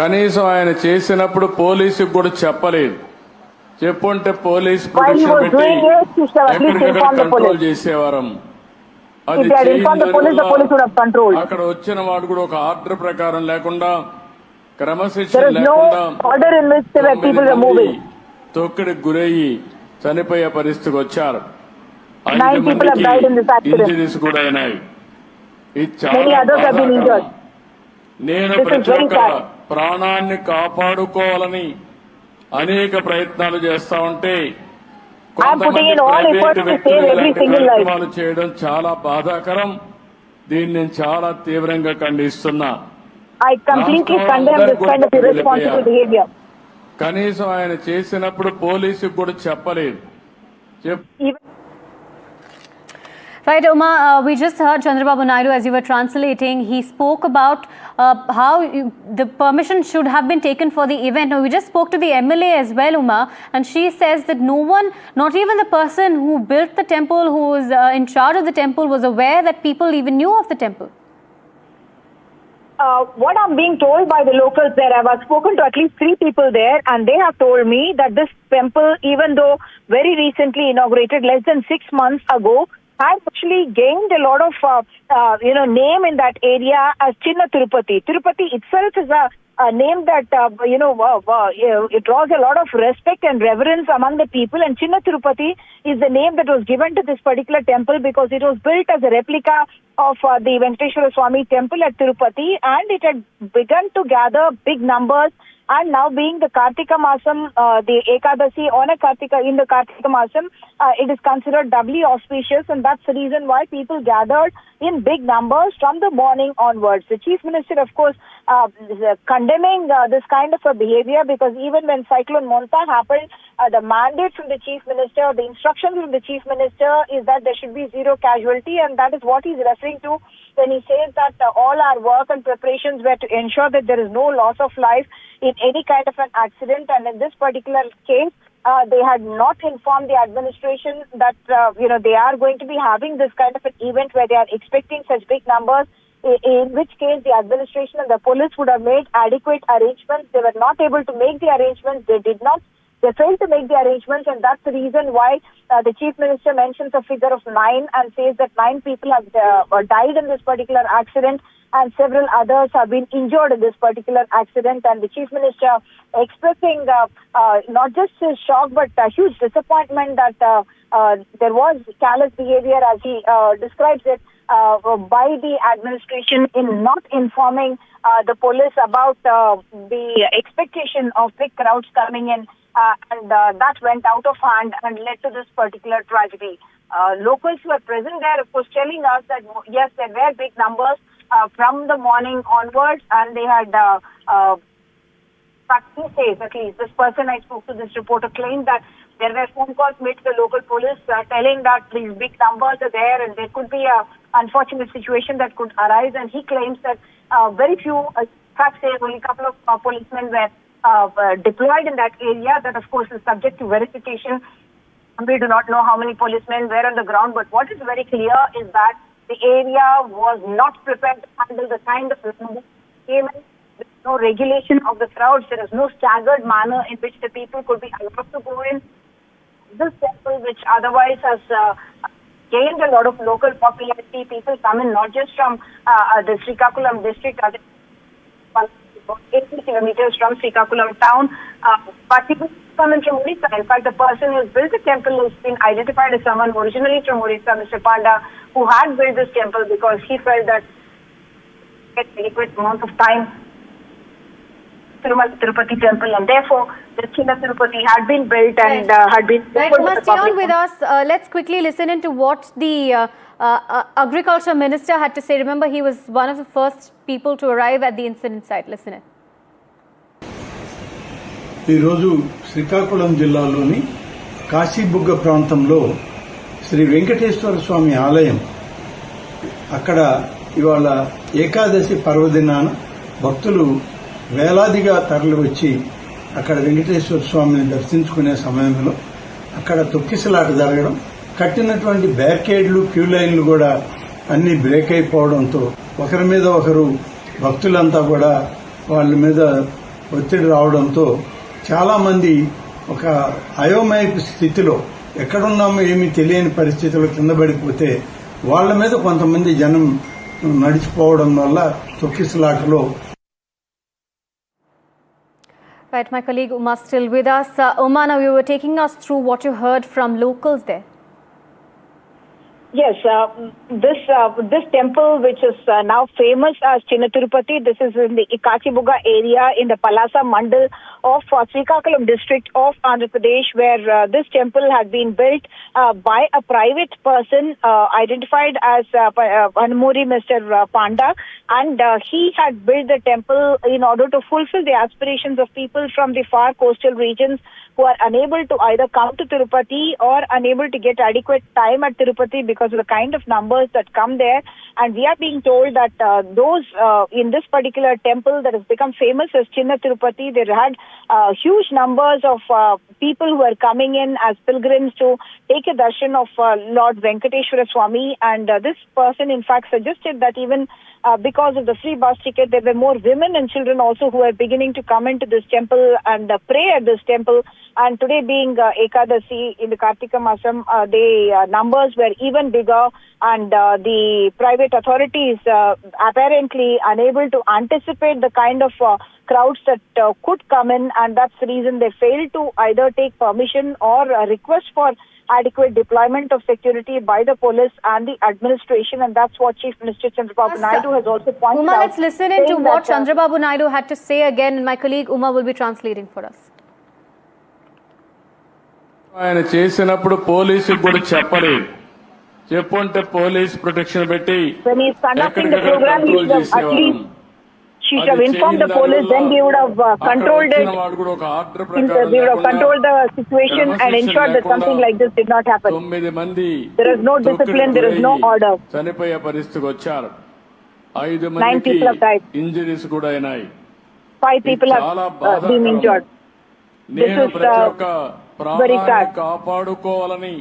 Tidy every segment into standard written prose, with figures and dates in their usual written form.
కనీసం ఆయన చేసినప్పుడు పోలీసుకు కూడా చెప్పలేదు. చెప్పుంటే పోలీస్ ప్రొటెక్షన్ పెట్టి ఎక్కడికక్కడ కంట్రోల్ చేసేవారం. అది అక్కడ వచ్చిన వాడు కూడా ఒక ఆర్డర్ ప్రకారం లేకుండా, క్రమశిక్షణ లేకుండా తొక్కిడికి గురయ్యి చనిపోయే పరిస్థితికి వచ్చారు. 9 people have died in this accident. Injuries కూడా అయినాయి. ఇది చాలా నేను ప్రతి ఒక్క ప్రాణాన్ని కాపాడుకోవాలని అనేక ప్రయత్నాలు చేస్తా ఉంటే కొంతమంది ప్రైవేట్ వ్యక్తులు ఇలాంటి కార్యక్రమాలు చేయడం చాలా బాధాకరం. దీన్ని నేను చాలా తీవ్రంగా ఖండిస్తున్నా. కనీసం ఆయన చేసినప్పుడు పోలీసుకు కూడా చెప్పలేదు. Right, Uma, we just heard Chandrababu Naidu as you were translating. He spoke about how the permission should have been taken for the event. Now, we just spoke to the MLA as well, Uma, and she says that no one, not even the person who built the temple, who was in charge of the temple, was aware that people even knew of the temple. What I'm being told by the locals there, I've spoken to at least 3 people there, and they have told me that this temple, even though very recently inaugurated, less than 6 months ago, has actually gained a lot of name in that area as Chinna Tirupati. Tirupati itself is a name that it draws a lot of respect and reverence among the people, and Chinna Tirupati is the name that was given to this particular temple because it was built as a replica of the Venkateswara Temple at Tirupati, and it had begun to gather big numbers. And now being the Kartika Masam, the Ekadashi in the Kartika Masam, it is considered doubly auspicious, and that's the reason why people gathered in big numbers from the morning onwards. The Chief Minister, of course, condemning this kind of a behavior, because even when Cyclone Monta happened, the mandate from the Chief Minister, the instructions from the Chief Minister is that there should be zero casualty, and that is what he's referring to when he says that all our work and preparations were to ensure that there is no loss of life in any kind of an accident. And in this particular case, they had not informed the administration that they are going to be having this kind of an event where they are expecting such big numbers, in which case the administration and the police would have made adequate arrangements. They were not able to make the arrangements. They failed to make the arrangements, and that's the reason why the Chief Minister mentions a figure of 9 and says that 9 people have died in this particular accident, and several others have been injured in this particular accident. And the Chief Minister expressing not just his shock but huge disappointment that there was callous behavior, as he describes it, by the administration in not informing the police about the expectation of big crowds coming in. And that went out of hand and led to this particular tragedy. Locals who were present there, of course, telling us that yes, there were big numbers from the morning onwards, and they had he says, at least this person I spoke to, this reporter, claimed that there were phone calls made to the local police telling that these big numbers are there and there could be a unfortunate situation that could arise. And he claims that very few, perhaps only a couple of policemen were deployed in that area. That, of course, is subject to verification. We do not know how many policemen were on the ground, but what is very clear is that the area was not prepared to handle the kind of numbers came in. There is no regulation of the crowds. There is no staggered manner in which the people could be allowed to go in. This temple, which otherwise has gained a lot of local popularity, people come in not just from the Srikakulam district, 80 kilometers from Srikakulam town, but people come in from Odisha. In fact, the person who built the temple has been identified as someone originally from Odisha, Mr. Panda, who had built this temple because he felt that it adequate amount of time Tirupati temple, and therefore the Chinna Tirupati had been built and had been. Right, you must stay on with us. Let's quickly listen into what the Agriculture Minister had to say. Remember, he was one of the first people to arrive at the incident site. Listen it. ఈ రోజు శ్రీకాకుళం జిల్లాలోని కాశీబుగ్గ ప్రాంతంలో శ్రీ వెంకటేశ్వర స్వామి ఆలయం, అక్కడ ఇవాళ ఏకాదశి పర్వదినాన భక్తులు వేలాదిగా తరలివచ్చి అక్కడ వెంకటేశ్వర స్వామిని దర్శించుకునే సమయంలో అక్కడ తొక్కిసలాట జరగడం, కట్టినటువంటి బ్యారికేడ్లు, క్యూ లైన్లు కూడా అన్ని బ్రేక్ అయిపోవడంతో ఒకరి మీద ఒకరు భక్తులంతా కూడా వాళ్ళ మీద ఒత్తిడి రావడంతో చాలా మంది ఒక అయోమయపు స్థితిలో ఎక్కడున్నామో ఏమీ తెలియని పరిస్థితిలో కింద పడిపోతే వాళ్ల మీద కొంతమంది జనం నడిచిపోవడం వల్ల తొక్కిసలాటలో. Right, my colleague Uma still with us. Uma, now you were taking us through what you heard from locals there. Yes, this temple, which is now famous as Chinna Tirupati, this is in the Kasibugga area in the Palasa Mandal of Srikakulam district of Andhra Pradesh, where this temple had been built by a private person identified as Panmuri Mr. Panda, and he had built the temple in order to fulfill the aspirations of people from the far coastal regions who are unable to either come to Tirupati or unable to get adequate time at Tirupati because of the kind of numbers that come there. And we are being told that those in this particular temple that has become famous as Chinna Tirupati, they had huge numbers of people who are coming in as pilgrims to take a darshan of Lord Venkateswara Swami. And this person in fact suggested that even because of the free bus ticket, there were more women and children also who are beginning to come into this temple and pray at this temple. And today being Ekadashi in the Kartika Masam, the numbers were even bigger, and the private authorities apparently unable to anticipate the kind of crowds that could come in, and that's the reason they failed to either take permission or request for adequate deployment of security by the police and the administration, and that's what Chief Minister Chandrababu Naidu has also pointed Uma, out. let's listen into what Chandrababu Naidu had to say again, and my colleague Uma will be translating for us. ఆయన చేసినప్పుడు పోలీసుకు కూడా చెప్పలేదు, చెప్పుంటే police protection పెట్టి When he's conducting the program, he should have at least she should have informed the police, then they would have controlled it. They would have controlled the situation and ensured that something like this did not happen. 9 మంది There is no discipline, there is no order. చనిపోయే పరిస్థితికి వచ్చారు. 5 9 మందికి people have died. Injuries కూడా అయినాయి. 5 people have been injured. నేను ప్రతి ఒక్క very ప్రాణాన్ని sad. కాపాడుకోవాలని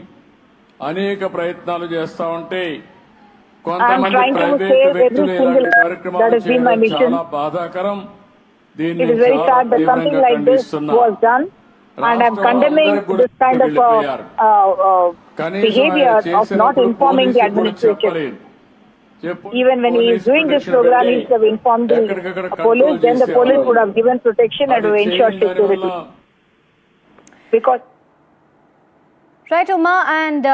అనేక ప్రయత్నాలు చేస్తా ఉంటే I'm కొంతమంది trying to private save every వ్యక్తులు single ఇలాంటి that కార్యక్రమాలు has been my చేయడం mission. చాలా బాధాకరం. దీన్ని It is very చాలా sad that something తీవ్రంగా like this ఖండిస్తున్నా. was done, and I'm condemning this kind of behavior of not informing the administration. Even when he is doing this program, he should have informed the police, then the police would have given protection and would ensure security. Because Right, Uma, and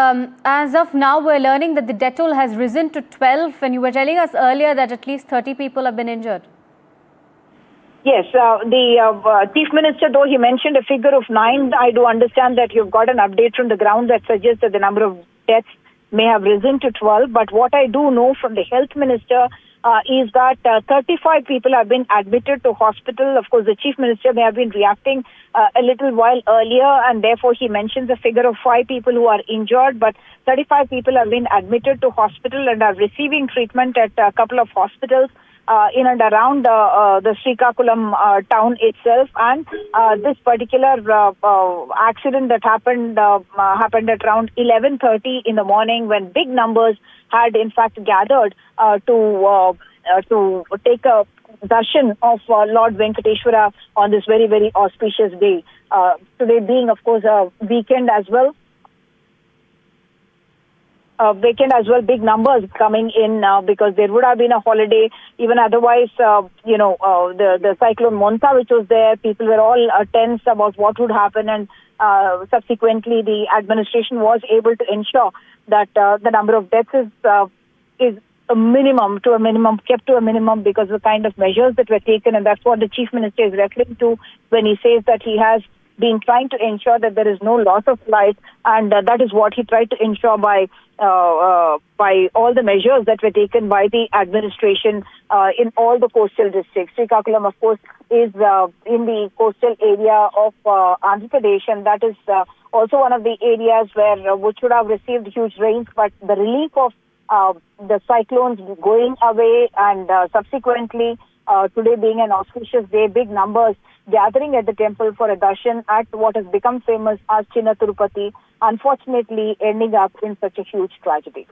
as of now, we're learning that the death toll has risen to 12, and you were telling us earlier that at least 30 people have been injured. yes, the Chief Minister, though he mentioned a figure of 9, I do understand that you've got an update from the ground that suggests that the number of deaths may have risen to 12. But what I do know from the Health Minister is that 35 people have been admitted to hospital. Of course, the Chief Minister may have been reacting a little while earlier, and therefore he mentions a figure of 5 people who are injured, but 35 people have been admitted to hospital and are receiving treatment at a couple of hospitals in and around the Srikakulam town itself. And this particular accident that happened at around 11:30 in the morning, when big numbers had in fact gathered to take a darshan of Lord Venkateswara on this very, very auspicious day. Today being, of course, a weekend as well. Big numbers coming in because there would have been a holiday. Even otherwise, the cyclone Monta, which was there, people were all tense about what would happen, and subsequently the administration was able to ensure that the number of deaths is kept to a minimum because of the kind of measures that were taken, and that's what the Chief Minister is referring to when he says that he has been trying to ensure that there is no loss of life, and that is what he tried to ensure by all the measures that were taken by the administration in all the coastal districts. Srikakulam, of course, is in the coastal area of Andhra Pradesh, and that is also one of the areas where which would have received huge rains, but the relief of the cyclones going away, and subsequently today being an auspicious day, big numbers gathering at the temple for a darshan at what has become famous as Chinna Tirupati, unfortunately ending up in such a huge tragedy.